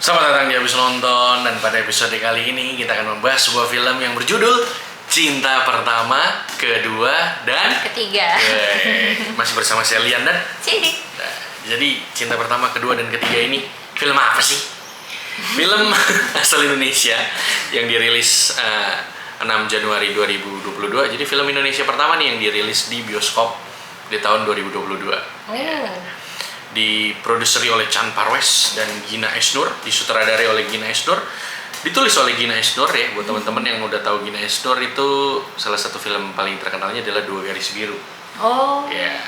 Selamat datang di Habis Nonton, dan pada episode kali ini kita akan membahas sebuah film yang berjudul Cinta Pertama, Kedua, dan Ketiga. Masih bersama saya Lian dan Cindy. Nah, jadi Cinta Pertama, Kedua, dan Ketiga ini film apa sih? Film asal Indonesia yang dirilis 6 Januari 2022. Jadi film Indonesia pertama nih yang dirilis di bioskop di tahun 2022. Diproduksi oleh Chan Parwes dan Gina Esnur, disutradarai oleh Gina Esnur, ditulis oleh Gina Esnur ya. Buat teman-teman yang udah tahu Gina Esnur, itu salah satu film paling terkenalnya adalah Dua Garis Biru. Oh. Ya.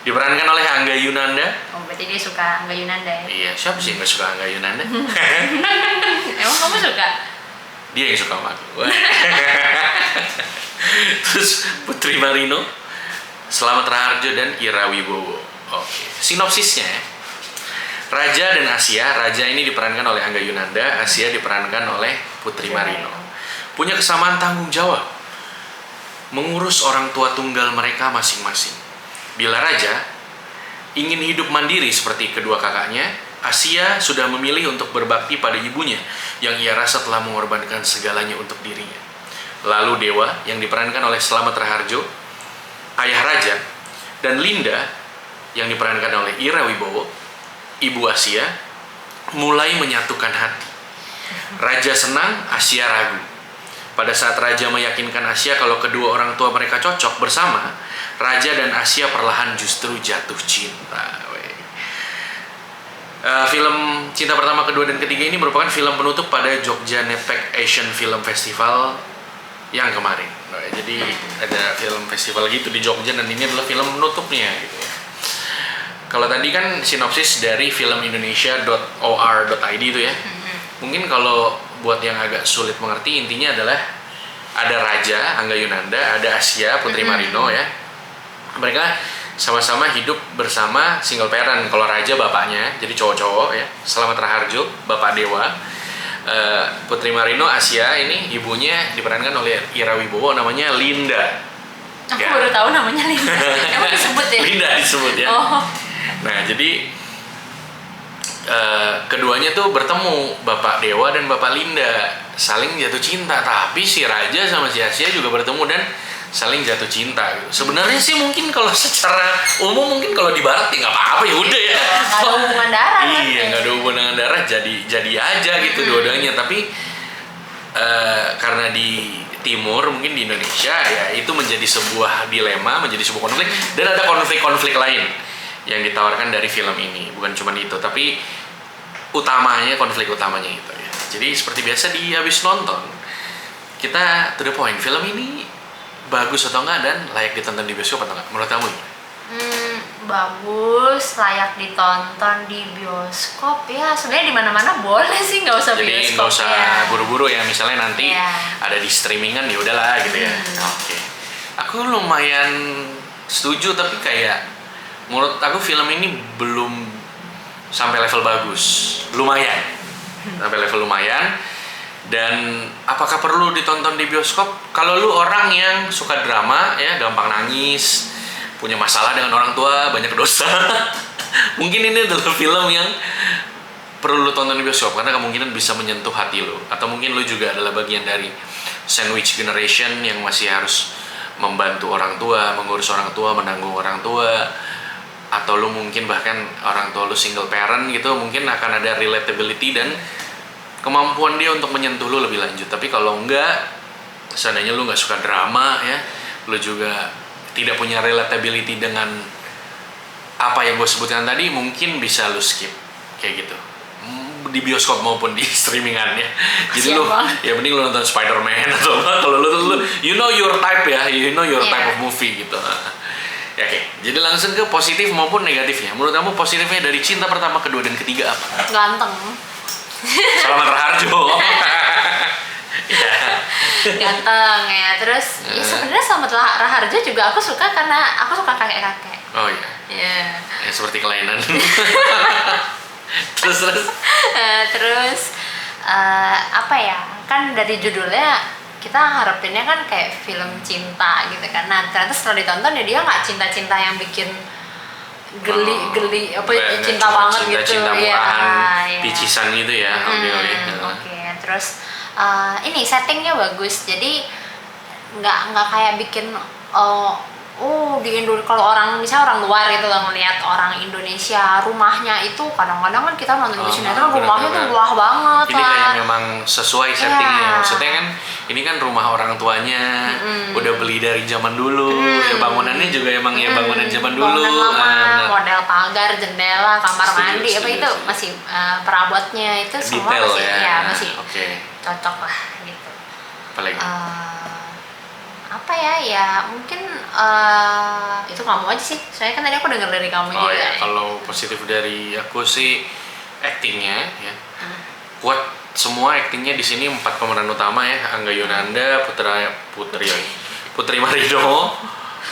Diperankan oleh Angga Yunanda. Oh, berarti dia suka Angga Yunanda ya? Iya, siapa sih yang gak suka Angga Yunanda? Emang kamu suka? Dia yang suka sama aku. Terus Putri Marino, Slamet Raharjo, dan Ira Wibowo. Oke, sinopsisnya ya. Raja dan Asia. Raja ini diperankan oleh Angga Yunanda, Asia diperankan oleh Putri Marino. Punya kesamaan tanggung jawab, mengurus orang tua tunggal mereka masing-masing. Bila Raja ingin hidup mandiri seperti kedua kakaknya, Asia sudah memilih untuk berbakti pada ibunya yang ia rasa telah mengorbankan segalanya untuk dirinya. Lalu Dewa yang diperankan oleh Slamet Raharjo, ayah Raja, dan Linda yang diperankan oleh Ira Wibowo, ibu Asia, mulai menyatukan hati. Raja senang, Asia ragu. Pada saat Raja meyakinkan Asia kalau kedua orang tua mereka cocok bersama, Raja dan Asia perlahan justru jatuh cinta. Film Cinta Pertama, Kedua, dan Ketiga ini merupakan film penutup pada Jogja Netpack Asian Film Festival yang kemarin. Jadi ada film festival gitu di Jogja, dan ini adalah film penutupnya gitu ya. Kalau tadi kan sinopsis dari filmindonesia.or.id itu ya. Mungkin kalau buat yang agak sulit mengerti, intinya adalah ada Raja, Angga Yunanda, ada Asia, Putri Marino ya. Mereka sama-sama hidup bersama single parent. Kalau Raja bapaknya, jadi cowok-cowok ya. Slamet Raharjo, bapak Dewa. Putri Marino, Asia, ini ibunya diperankan oleh Ira Wibowo, namanya Linda. Aku baru tahu namanya Linda. Emang disebut ya? Linda disebut ya. Oh. Nah, jadi keduanya tuh bertemu, Bapak Dewa dan Bapak Linda, saling jatuh cinta. Tapi si Raja sama si Asia juga bertemu dan saling jatuh cinta gitu. Sebenarnya sih mungkin kalau secara umum, mungkin kalau di barat ya nggak apa-apa, ya udah ya. Nggak ada hubungan darah. Iya, nggak ada hubungan darah, jadi aja gitu dua-duanya. Tapi karena di timur, mungkin di Indonesia ya, itu menjadi sebuah dilema, menjadi sebuah konflik, dan ada konflik-konflik lain yang ditawarkan dari film ini. Bukan cuma itu, tapi utamanya, konflik utamanya itu ya. Jadi seperti biasa di Habis Nonton, kita to the point, film ini bagus atau enggak dan layak ditonton di bioskop atau enggak menurut kamu? Bagus, layak ditonton di bioskop ya. Sebenarnya di mana-mana boleh sih, nggak usah Jadi bioskop. nggak usah ya. buru-buru ya, misalnya nanti ada di streamingan ya udahlah gitu ya. Oke. Aku lumayan setuju, tapi kayak menurut aku film ini belum sampai level bagus. Lumayan. Sampai level lumayan. Dan apakah perlu ditonton di bioskop? Kalau lu orang yang suka drama ya, gampang nangis, punya masalah dengan orang tua, banyak dosa, mungkin ini adalah film yang perlu lu tonton di bioskop, karena kemungkinan bisa menyentuh hati lu. Atau mungkin lu juga adalah bagian dari sandwich generation yang masih harus membantu orang tua, mengurus orang tua, menanggung orang tua. Atau lu mungkin bahkan orang tua lu single parent gitu, mungkin akan ada relatability dan kemampuan dia untuk menyentuh lu lebih lanjut. Tapi kalau enggak, seandainya lu nggak suka drama ya, lu juga tidak punya relatability dengan apa yang gue sebutkan tadi, mungkin bisa lu skip kayak gitu di bioskop maupun di streamingan ya. Jadi lu ya mending lu nonton Spider-Man atau apa, kalau lu you know your type ya, you know your type of movie gitu. Ya, oke. Jadi langsung ke positif maupun negatifnya. Menurut kamu positifnya dari Cinta Pertama, Kedua, dan Ketiga apa? Ganteng. Slamet Raharjo. Ya. Ganteng ya. Terus ya sebenarnya Slamet Raharjo juga aku suka karena aku suka kakek-kakek. Oh iya. Iya. Ya, seperti kelainan. terus apa ya? Kan dari judulnya kita harapinnya kan kayak film cinta gitu kan. Nah ternyata setelah ditonton ya dia nggak cinta-cinta yang bikin geli apa Nggak cinta cuma banget gitu. cinta Iya, murahan, iya. picisan gitu ya. Oke, terus ini settingnya bagus, jadi nggak kayak bikin di Indonesia. Kalau orang misalnya orang luar itu lah ngelihat orang Indonesia rumahnya itu kadang-kadang kan kita nonton di sinetron rumahnya tuh bener-bener. wah banget Ini lah. kayak memang sesuai settingnya. Iya. Maksudnya kan ini kan rumah orang tuanya, udah beli dari zaman dulu. Ya bangunannya juga emang ya bangunan zaman dulu. Bangunan lama, bener. model pagar, jendela, kamar Setuju, mandi apa setuju, itu setuju. masih perabotnya itu semua Detail masih ya. masih Oke. cocok lah gitu. Apalagi? Apa ya mungkin itu kamu aja sih, soalnya kan tadi aku dengar dari kamu Oh juga. ya, kalau positif dari aku sih actingnya ya. Kuat semua actingnya di sini 4 pemeran utama ya, Angga Yunanda, Putri Marido,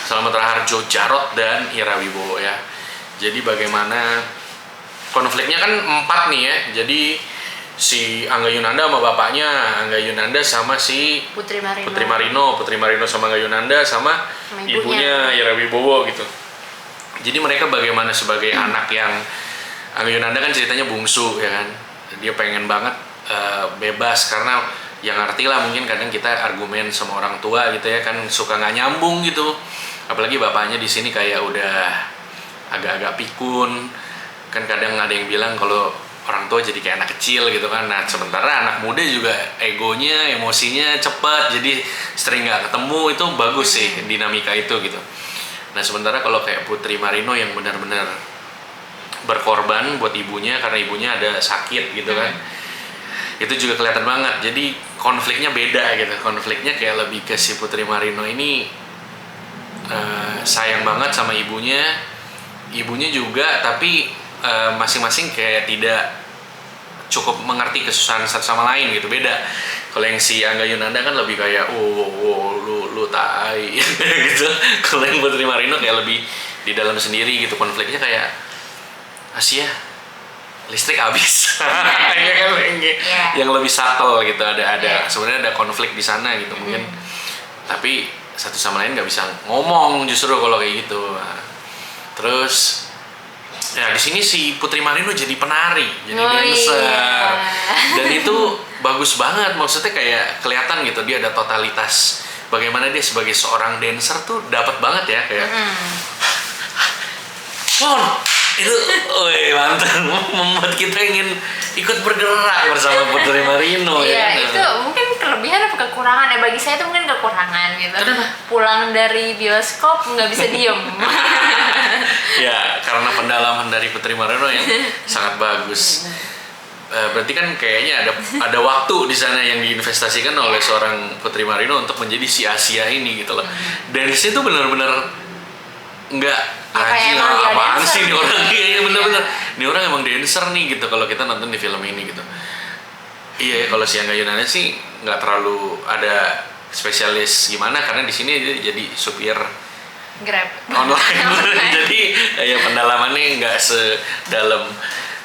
Slamet Raharjo, Jarot dan Ira Wibowo ya. Jadi bagaimana konfliknya kan 4 nih ya. Jadi si Angga Yunanda sama bapaknya, Angga Yunanda sama si Putri Marino. Putri Marino sama Angga Yunanda sama ibunya Ira Wibowo gitu. Jadi mereka bagaimana sebagai anak yang Angga Yunanda kan ceritanya bungsu ya kan. Dia pengen banget bebas karena yang ngerti lah mungkin kadang kita argumen sama orang tua gitu ya kan suka nggak nyambung gitu. Apalagi bapaknya di sini kayak udah agak-agak pikun. Kan kadang ada yang bilang kalau orang tua jadi kayak anak kecil gitu kan. Nah sementara anak muda juga egonya, emosinya cepat, jadi sering nggak ketemu. Itu bagus sih dinamika itu gitu. Nah sementara kalau kayak Putri Marino yang benar-benar berkorban buat ibunya karena ibunya ada sakit gitu kan, itu juga kelihatan banget. Jadi konfliknya beda gitu. Konfliknya kayak lebih ke si Putri Marino ini sayang banget sama ibunya juga, tapi masing-masing kayak tidak cukup mengerti kesusahan satu sama lain gitu. Beda kalau yang si Angga Yunanda kan lebih kayak lu tai gitu. Kalau yang Putri Marino kayak lebih di dalam sendiri gitu. Konfliknya kayak Asia listrik habis ya kan yang lebih subtle gitu. Ada sebenarnya ada konflik di sana gitu mungkin, tapi satu sama lain nggak bisa ngomong justru kalau kayak gitu. Nah, terus ya di sini si Putri Marino jadi penari, jadi dancer, dan itu bagus banget. Maksudnya kayak kelihatan gitu dia ada totalitas. Bagaimana dia sebagai seorang dancer tuh dapat banget ya kayak. Itu, mantap, membuat kita ingin ikut bergerak bersama Putri Marino ya. Iya, itu mungkin kelebihan apa kekurangan ya, bagi saya itu mungkin kekurangan gitu. Kenapa? Pulang dari bioskop nggak bisa diem. Ya, karena pendalaman dari Putri Marino yang sangat bagus. Berarti kan kayaknya ada waktu di sana yang diinvestasikan oleh seorang Putri Marino untuk menjadi si Asia ini gitu loh. Dan di situ benar-benar nggak apaan sih nih orang, iya bener-bener nih orang emang dancer nih gitu kalau kita nonton di film ini gitu. Iya, kalau si Angga Yunanda sih nggak terlalu ada spesialis gimana karena di sini dia jadi supir Grab online. Jadi ya pendalamannya nggak sedalam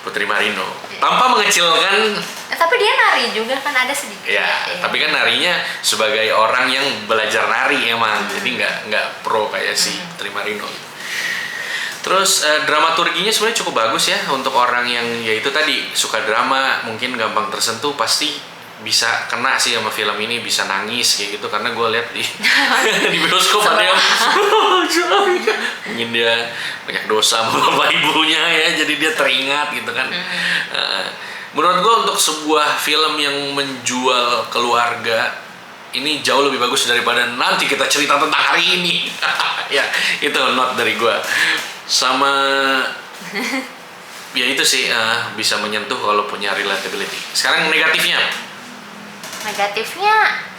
Putri Marino tanpa mengecilkan. Tapi dia nari juga kan, ada sedikit Ya, tapi kan narinya sebagai orang yang belajar nari emang, jadi nggak pro kayak si Putri Marino. Terus dramaturginya sebenarnya cukup bagus ya untuk orang yang ya itu tadi suka drama, mungkin gampang tersentuh, pasti bisa kena sih sama film ini, bisa nangis kayak gitu karena gue lihat di di bioskop ada yang mungkin dia banyak dosa sama bapak ibunya ya, jadi dia teringat gitu kan. Menurut gue untuk sebuah film yang menjual keluarga ini jauh lebih bagus daripada nanti kita cerita tentang hari ini. Ya itu not dari gue. Sama ya itu sih bisa menyentuh kalau punya relatability. Sekarang negatifnya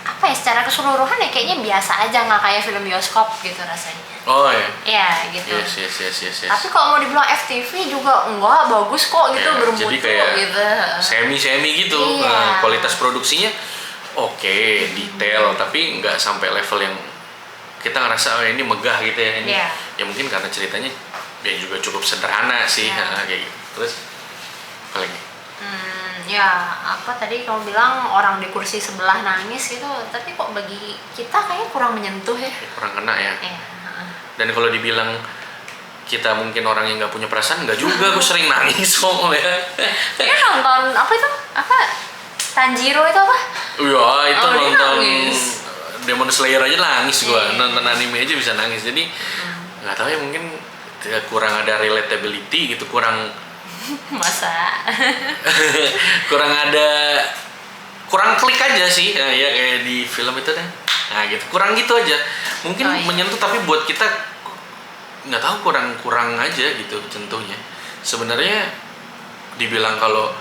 apa ya, secara keseluruhan ya kayaknya biasa aja, nggak kayak film bioskop gitu rasanya. Oh ya. Iya gitu. Yes. Tapi kalau mau dibilang FTV juga enggak, bagus kok gitu, bermutu jadi kayak gitu. semi gitu. Iya. Kualitas produksinya oke, detail, tapi nggak sampai level yang kita ngerasa ini megah gitu ya ini. Iya. Ya mungkin karena ceritanya ya juga cukup sederhana sih, kayak gitu. Terus apa lagi? Ya apa tadi kamu bilang orang di kursi sebelah nangis gitu, tapi kok bagi kita kayaknya kurang menyentuh ya. Kurang kena ya. Iya. Dan kalau dibilang kita mungkin orang yang nggak punya perasaan, nggak juga. Gue sering nangis kok ya. Dia nonton apa itu? Apa? Tanjiro itu apa? Iya, itu Oh, dia nonton nangis. Demon Slayer aja nangis gue. Iya. Nonton anime aja bisa nangis. Jadi nggak tahu ya, mungkin kurang ada relatability gitu, kurang Masa? kurang klik aja sih ya, kayak di film itu deh. Nah gitu, kurang gitu aja. Mungkin Oh, iya. menyentuh, tapi buat kita nggak tahu, kurang aja gitu contohnya. Sebenarnya dibilang kalau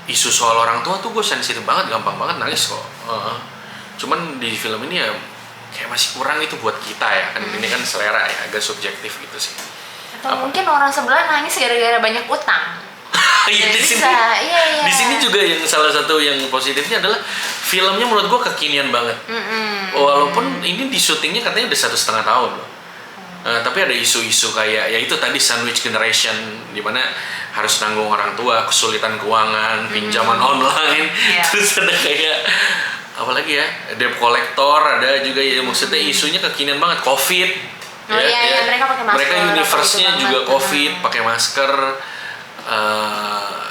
isu soal orang tua tuh gue sensitif banget, gampang banget nangis kok. Cuman di film ini ya kayak masih kurang itu buat kita ya kan. Ini kan selera ya, agak subjektif gitu sih. Atau mungkin orang sebelah nangis gara-gara banyak utang. Iya, di sini. Bisa, iya. Di sini juga yang salah satu yang positifnya adalah filmnya menurut gue kekinian banget. Walaupun ini di syutingnya katanya udah 1,5 tahun loh. Tapi ada isu-isu kayak ya itu tadi sandwich generation, di mana harus nanggung orang tua, kesulitan keuangan, pinjaman online, Iya. terus ada kayak apalagi ya, debt collector, ada juga ya, maksudnya isunya kekinian banget, COVID. Oh iya, mereka pakai masker. Mereka universe-nya apa gitu juga banget. COVID, pakai masker.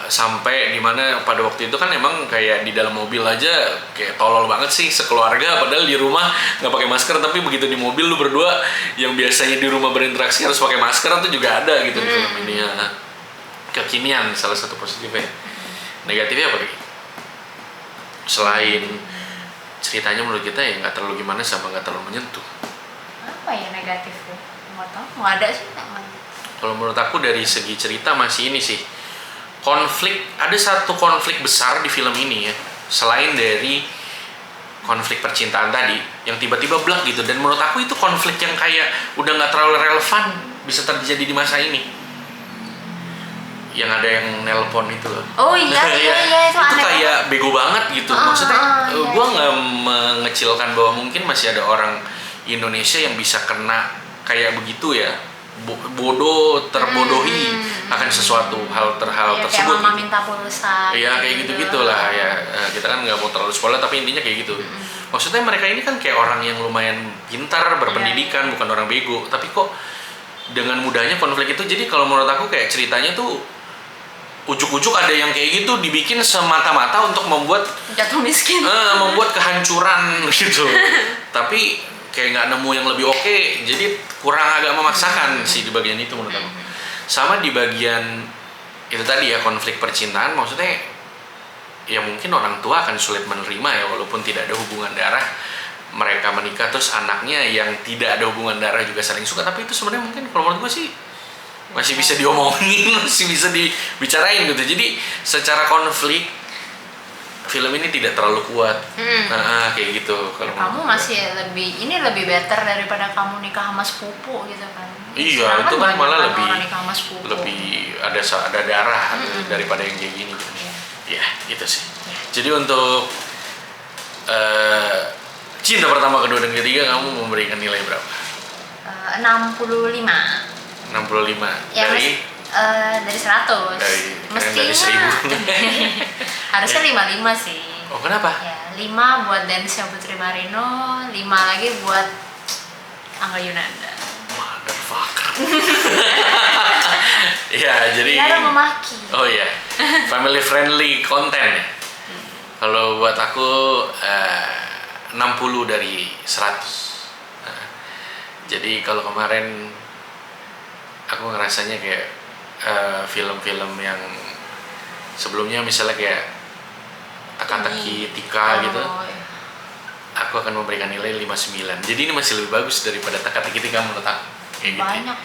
Sampai dimana pada waktu itu kan emang kayak di dalam mobil aja kayak tolol banget sih sekeluarga, padahal di rumah nggak pakai masker, tapi begitu di mobil lu berdua yang biasanya di rumah berinteraksi harus pakai masker itu juga ada gitu di film ini ya. Kekinian salah satu positifnya. Negatifnya apa lagi? Selain ceritanya menurut kita ya nggak terlalu gimana sama nggak terlalu menyentuh. Apa ya negatifnya? Nggak tahu, nggak ada sih. Kalau menurut aku dari segi cerita masih ini sih, ada satu konflik besar di film ini ya, selain dari konflik percintaan tadi yang tiba-tiba blak gitu, dan menurut aku itu konflik yang kayak udah nggak terlalu relevan bisa terjadi di masa ini. Yang ada yang nelpon itu loh. Oh iya, itu aneh kayak bego banget gitu. Maksudnya iya, gue nggak mengecilkan bahwa mungkin masih ada orang Indonesia yang bisa kena kayak begitu ya, bodoh, terbodohi akan sesuatu hal Iya, tersebut. kayak mama minta pulsa. Iya kayak gitu lah ya. Kita kan nggak mau terlalu spoiler, tapi intinya kayak gitu. Maksudnya mereka ini kan kayak orang yang lumayan pintar, berpendidikan, bukan orang bego. Tapi kok dengan mudahnya konflik itu. Jadi kalau menurut aku kayak ceritanya tuh ujuk-ujuk ada yang kayak gitu dibikin semata-mata untuk membuat jatuh miskin. membuat kehancuran gitu. Tapi kayak nggak nemu yang lebih oke, jadi kurang agak memaksakan sih di bagian itu menurut aku. Sama di bagian itu tadi ya, konflik percintaan, maksudnya ya mungkin orang tua akan sulit menerima ya, walaupun tidak ada hubungan darah, mereka menikah terus anaknya yang tidak ada hubungan darah juga saling suka, tapi itu sebenarnya mungkin kalau menurut gue sih masih bisa diomongin, masih bisa dibicarain gitu. Jadi secara konflik film ini tidak terlalu kuat. Nah, kayak gitu kalau Kamu masih lebih better daripada kamu nikah sama sepupu gitu kan. Iya, Sekarang itu kan banyak malah orang nikah sama sepupu. lebih ada darah daripada yang kayak gini. Iya. Ya, gitu sih. Jadi untuk cinta pertama, kedua, dan ketiga kamu memberikan nilai berapa? 65. 65 Ya, dari dari 100. dari 1000. Harusnya 55 sih. Oh, kenapa? Ya, 5 buat dance-nya Putri Marino, 5 lagi buat Angga Yunanda. Motherfucker. Ya, jadi Tidak ada memaki. oh iya, family friendly content ya. Kalau buat aku 60 dari 100. Nah, jadi kalau kemarin aku ngerasanya kayak film-film yang sebelumnya misalnya kayak Teka-teki Tika gitu, aku akan memberikan nilai 59. Jadi ini masih lebih bagus daripada Teka-teki Tika menurut aku. Kayak gitu. Banyak.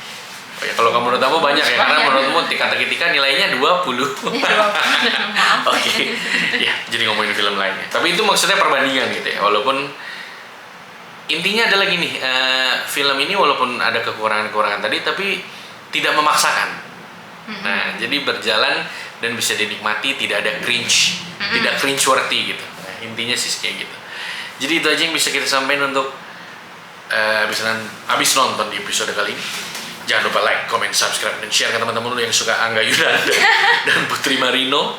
Oh ya, kalau kamu menurut kamu banyak ya, karena Banyak. menurutmu Teka-teki Tika nilainya 20. Maaf. Oke. Ya, jadi ngomongin film lainnya. Tapi itu maksudnya perbandingan gitu ya. Walaupun intinya adalah gini, film ini walaupun ada kekurangan-kekurangan tadi, tapi tidak memaksakan. Nah, jadi berjalan dan bisa dinikmati, tidak ada cringe, tidak cringe worthy gitu. Nah, intinya sih kayak gitu. Jadi itu aja yang bisa kita sampaikan untuk abis nonton di episode kali ini. Jangan lupa like, comment, subscribe, dan share ke teman-teman lu yang suka Angga Yunanda dan Putri Marino.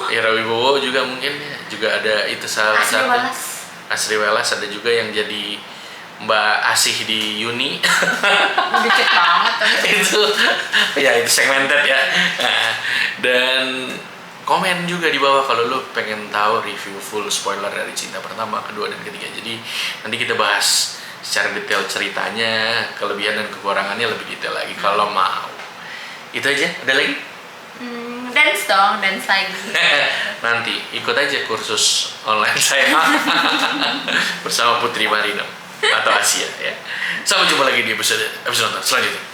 Ira Wibowo juga mungkin ya. Juga ada itu salah satu. Asri Welas. Asri Welas ada juga yang jadi Mbak Asih di Uni. Dikit banget tapi. Itu ya itu segmented ya. Nah, dan komen juga di bawah kalau lu pengen tahu review full spoiler dari Cinta Pertama, Kedua, dan Ketiga. Jadi nanti kita bahas secara detail ceritanya, kelebihan dan kekurangannya lebih detail lagi kalau mau. Itu aja. Ada lagi? Dance dong, dance lagi. Nanti ikut aja kursus online saya bersama Putri Marino atau Asia ya. Sampai jumpa lagi di episode nonton selanjutnya.